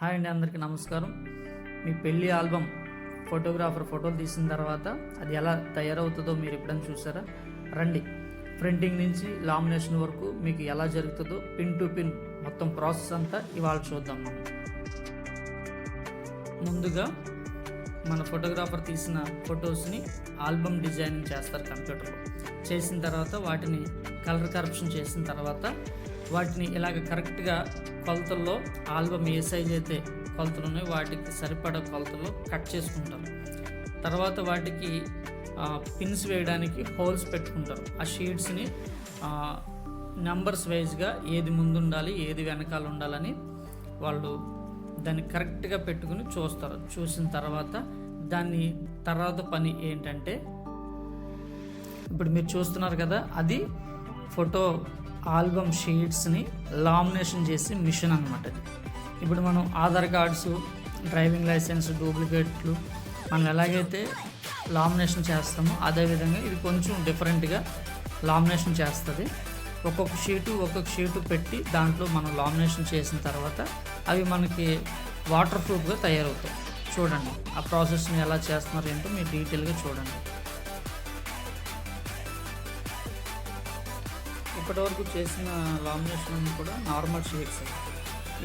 Hi అండి, అందరికీ నమస్కారం. మీ పెళ్ళి ఆల్బమ్ ఫోటోగ్రాఫర్ ఫోటోలు తీసిన తర్వాత అది ఎలా తయారవుతుందో మీరు ఎప్పుడైనా చూసారా? రండి, ప్రింటింగ్ నుంచి లామినేషన్ వరకు మీకు ఎలా జరుగుతుందో పిన్ టు పిన్ మొత్తం ప్రాసెస్ అంతా ఇవాళ చూద్దాం. మనం ముందుగా మన ఫోటోగ్రాఫర్ తీసిన ఫొటోస్ని ఆల్బమ్ డిజైనింగ్ చేస్తారు కంప్యూటర్లో. చేసిన తర్వాత వాటిని కలర్ కరెక్షన్ చేసిన తర్వాత వాటిని ఇలాగ కరెక్ట్గా కొలతల్లో ఆల్బమ్ ఏ సైజ్ అయితే కొలతలు ఉన్నాయో వాటికి సరిపడా కొలతల్లో కట్ చేసుకుంటారు. తర్వాత వాటికి పిన్స్ వేయడానికి హోల్స్ పెట్టుకుంటారు. ఆ షీట్స్ని నెంబర్స్ వైజ్గా ఏది ముందు ఉండాలి ఏది వెనకాల ఉండాలని వాళ్ళు దాన్ని కరెక్ట్గా పెట్టుకుని చూస్తారు. చూసిన తర్వాత దాన్ని తర్వాత పని ఏంటంటే, ఇప్పుడు మీరు చూస్తున్నారు కదా, అది ఫోటో ఆల్బమ్ షీట్స్ని లామినేషన్ చేసి మిషన్ అనమాట. ఇప్పుడు మనం ఆధార్ కార్డ్స్, డ్రైవింగ్ లైసెన్స్ డూప్లికేట్లు మనం ఎలాగైతే లామినేషన్ చేస్తామో అదేవిధంగా ఇది కొంచెం డిఫరెంట్గా లామినేషన్ చేస్తుంది. ఒక్కొక్క షీటు పెట్టి దాంట్లో మనం లామినేషన్ చేసిన తర్వాత అవి మనకి వాటర్ ప్రూఫ్గా తయారవుతాయి. చూడండి ఆ ప్రాసెస్ని ఎలా చేస్తున్నారు ఏంటో మీరు డీటెయిల్గా చూడండి. ఇప్పటివరకు చేసిన లామినేషన్ అన్ని కూడా నార్మల్ షీట్స్.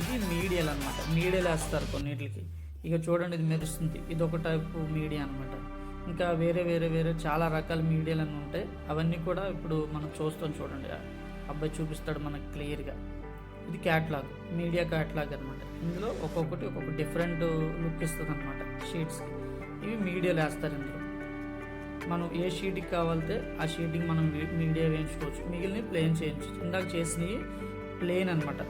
ఇది మీడియాలు అనమాట. మీడియాలు వేస్తారు కొన్నిటికి. ఇక చూడండి, ఇది మెరుస్తుంది, ఇది ఒక టైపు మీడియా అనమాట. ఇంకా వేరే చాలా రకాల మీడియాలు అన్నీ ఉంటాయి. అవన్నీ కూడా ఇప్పుడు మనం చూస్తాం. చూడండి, అబ్బాయి చూపిస్తాడు మనకు క్లియర్గా. ఇది క్యాట్లాగ్, మీడియా క్యాట్లాగ్ అనమాట. ఇందులో ఒక్కొక్కటి ఒక్కొక్క డిఫరెంట్ లుక్ ఇస్తుంది అనమాట షీట్స్. ఇవి మీడియాలు వేస్తారు. ఇందులో మనం ఏ షీట్కి కావాలితే ఆ షీట్కి మనం మీడియా వేయించుకోవచ్చు, మిగిలిన ప్లేన్ చేయించు. ఇందాక చేసినవి ప్లేన్ అనమాట,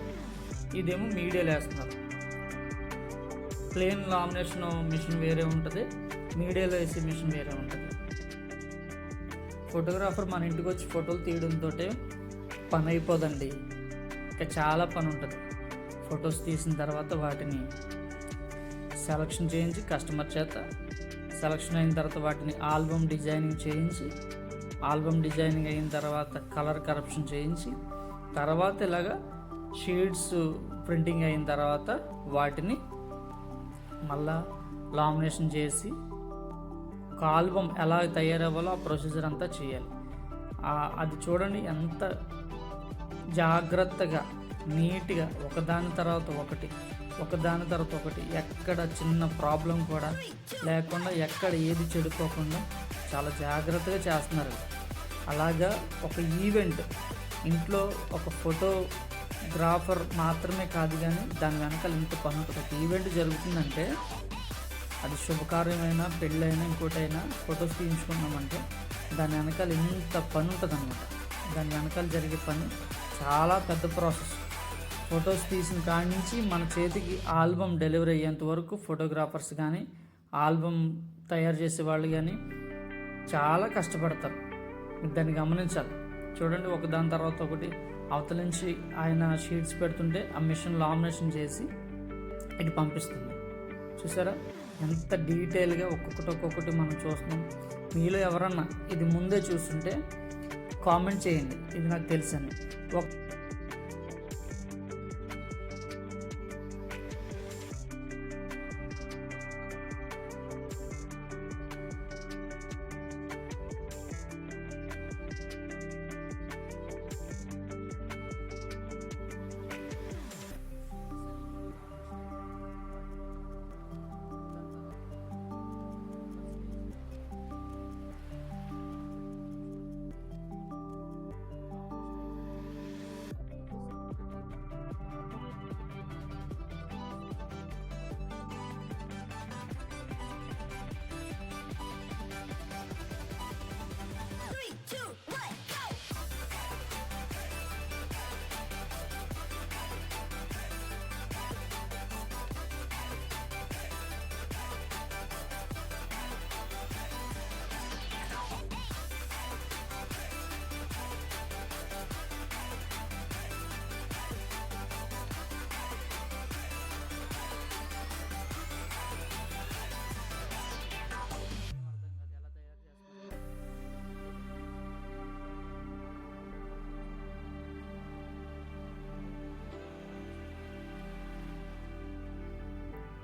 ఇదేమో మీడియాలు వేస్తున్నారు. ప్లేన్ లామినేషన్ మిషన్ వేరే ఉంటుంది, మీడియాలో వేసే మిషన్ వేరే ఉంటుంది. ఫోటోగ్రాఫర్ మన ఇంటికి వచ్చి ఫోటోలు తీయడంతో పని అయిపోదండి, ఇంకా చాలా పని ఉంటుంది. ఫొటోస్ తీసిన తర్వాత వాటిని సెలక్షన్ చేయించి కస్టమర్ చేత సెలక్షన్ అయిన తర్వాత వాటిని ఆల్బమ్ డిజైనింగ్ చేయించి, ఆల్బమ్ డిజైనింగ్ అయిన తర్వాత కలర్ కరెక్షన్ చేయించి, తర్వాత ఇలాగా షీట్స్ ప్రింటింగ్ అయిన తర్వాత వాటిని మళ్ళా లామినేషన్ చేసి ఒక ఆల్బమ్ ఎలా తయారవ్వాలో ఆ ప్రొసీజర్ అంతా చేయాలి. అది చూడండి ఎంత జాగ్రత్తగా నీట్గా ఒకదాని తర్వాత ఒకటి ఎక్కడ చిన్న ప్రాబ్లం కూడా లేకుండా, ఎక్కడ ఏది చెడిపోకుండా చాలా జాగ్రత్తగా చేస్తున్నారు. అలాగా ఒక ఈవెంట్ ఇంట్లో ఒక ఫోటోగ్రాఫర్ మాత్రమే కాదు, కానీ దాని వెనకాల ఇంత పని ఉంటుంది. ఒక ఈవెంట్ జరుగుతుందంటే అది శుభకార్యమైనా పెళ్ళైనా ఇంకోటైనా ఫొటోస్ తీయించుకున్నామంటే దాని వెనకాల ఇంత పని ఉంటుంది అన్నమాట. దాని వెనకాల జరిగే పని చాలా పెద్ద ప్రాసెస్. ఫొటోస్ తీసిన కాడి నుంచి మన చేతికి ఆల్బమ్ డెలివరీ అయ్యేంత వరకు ఫోటోగ్రాఫర్స్ కానీ ఆల్బమ్ తయారు చేసే వాళ్ళు కానీ చాలా కష్టపడతారు. దాన్ని గమనించాలి. చూడండి, ఒకదాని తర్వాత ఒకటి అవతల నుంచి ఆయన షీట్స్ పెడుతుంటే ఆ మిషన్ లామినేషన్ చేసి ఇది పంపిస్తుంది. చూసారా ఎంత డీటెయిల్గా ఒక్కొక్కటి మనం చూస్తున్నాం. మీలో ఎవరన్నా ఇది ముందే చూస్తుంటే కామెంట్ చేయండి, ఇది నాకు తెలుసని.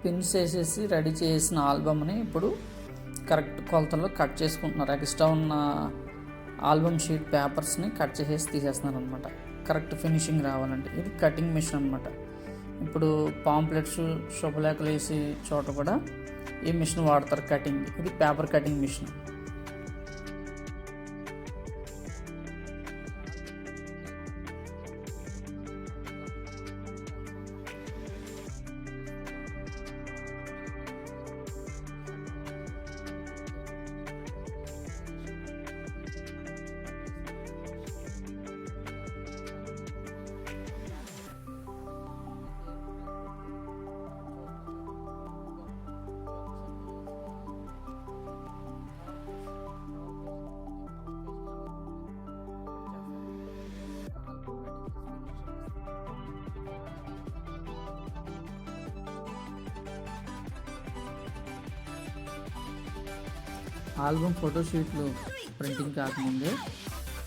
పిన్స్ వేసేసి రెడీ చేసిన ఆల్బమ్ని ఇప్పుడు కరెక్ట్ కొలతల్లో కట్ చేసుకుంటున్నారు. ఎక్స్ట్రా ఉన్న ఆల్బమ్ షీట్ పేపర్స్ని కట్ చేసేసి తీసేస్తున్నారు అనమాట, కరెక్ట్ ఫినిషింగ్ రావాలంటే. ఇది కటింగ్ మిషన్ అనమాట. ఇప్పుడు పాంప్లెట్స్, శుభలేఖలు వేసి చోట కూడా ఈ మిషన్ వాడతారు కటింగ్. ఇది పేపర్ కటింగ్ మిషన్. ఆల్బమ్ ఫోటోషీట్లు ప్రింటింగ్ కాకముందే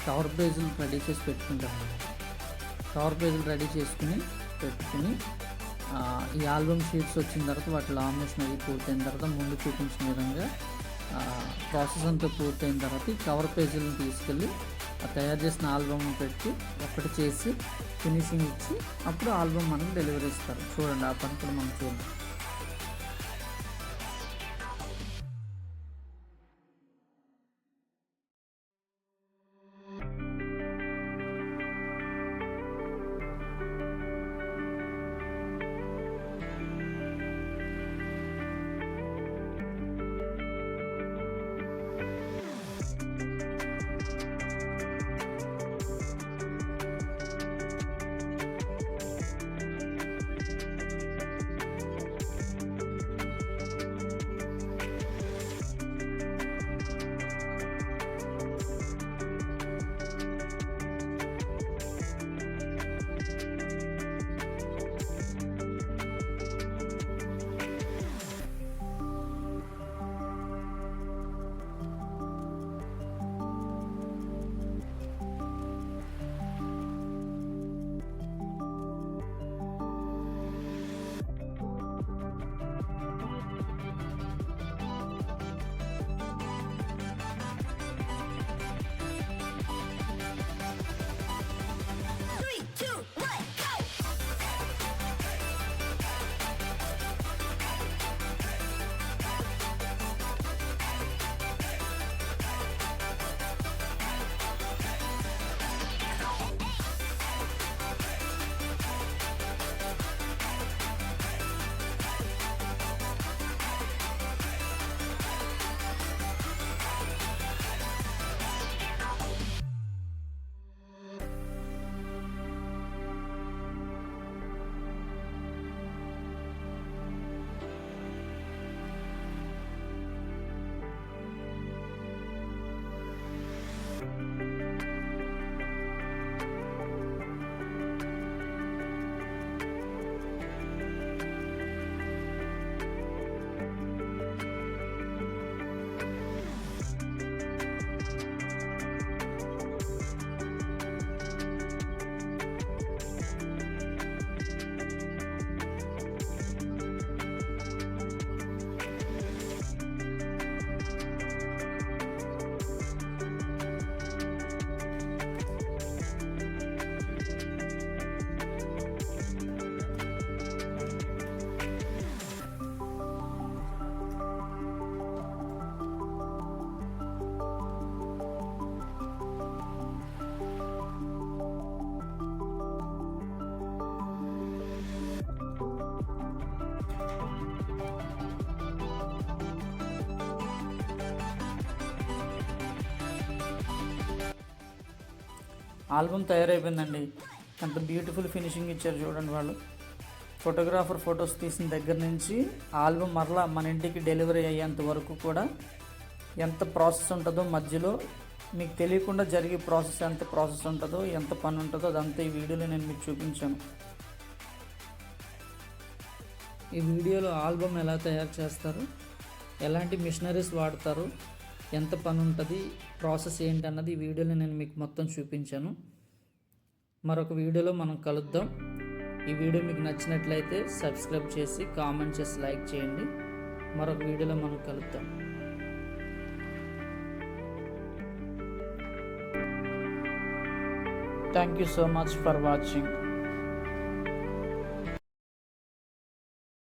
కవర్ పేజీలు రెడీ చేసి పెట్టుకుంటాను. కవర్ పేజీలు రెడీ చేసుకుని ఈ ఆల్బమ్ షీట్స్ వచ్చిన తర్వాత వాటి లామినేషన్ అది పూర్తయిన తర్వాత ముందు చూపించిన విధంగా ప్రాసెస్ అంతా పూర్తయిన తర్వాత ఈ కవర్ పేజీలను తీసుకెళ్ళి తయారు చేసిన ఆల్బమ్ పెట్టి ఒకటి చేసి ఫినిషింగ్ ఇచ్చి అప్పుడు ఆల్బమ్ మనకు డెలివరీ ఇస్తారు. చూడండి, ఆ పని కూడా మనం చూద్దాం. ఆల్బమ్ తయారైపోయిందండి. ఎంత బ్యూటిఫుల్ ఫినిషింగ్ ఇచ్చారు చూడండి వాళ్ళు. ఫోటోగ్రాఫర్ ఫొటోస్ తీసిన దగ్గర నుంచి ఆల్బమ్ మరలా మన ఇంటికి డెలివరీ అయ్యేంత వరకు కూడా ఎంత ప్రాసెస్ ఉంటుందో, మధ్యలో మీకు తెలియకుండా జరిగే ఎంత ప్రాసెస్ ఉంటుందో, ఎంత పని ఉంటుందో అదంతా ఈ వీడియోలో నేను మీకు చూపించాను. ఈ వీడియోలో ఆల్బమ్ ఎలా తయారు చేస్తారు, ఎలాంటి మిషనరీస్ వాడతారు, ఎంత పని ఉంటుంది, ప్రాసెస్ ఏంటన్నది ఈ వీడియోలో నేను మీకు మొత్తం చూపించాను. మరొక వీడియోలో మనం కలుద్దాం. ఈ వీడియో మీకు నచ్చినట్లయితే సబ్స్క్రైబ్ చేసి కామెంట్ చేసి లైక్ చేయండి. మరొక వీడియోలో మనం కలుద్దాం. Thank you so much for watching.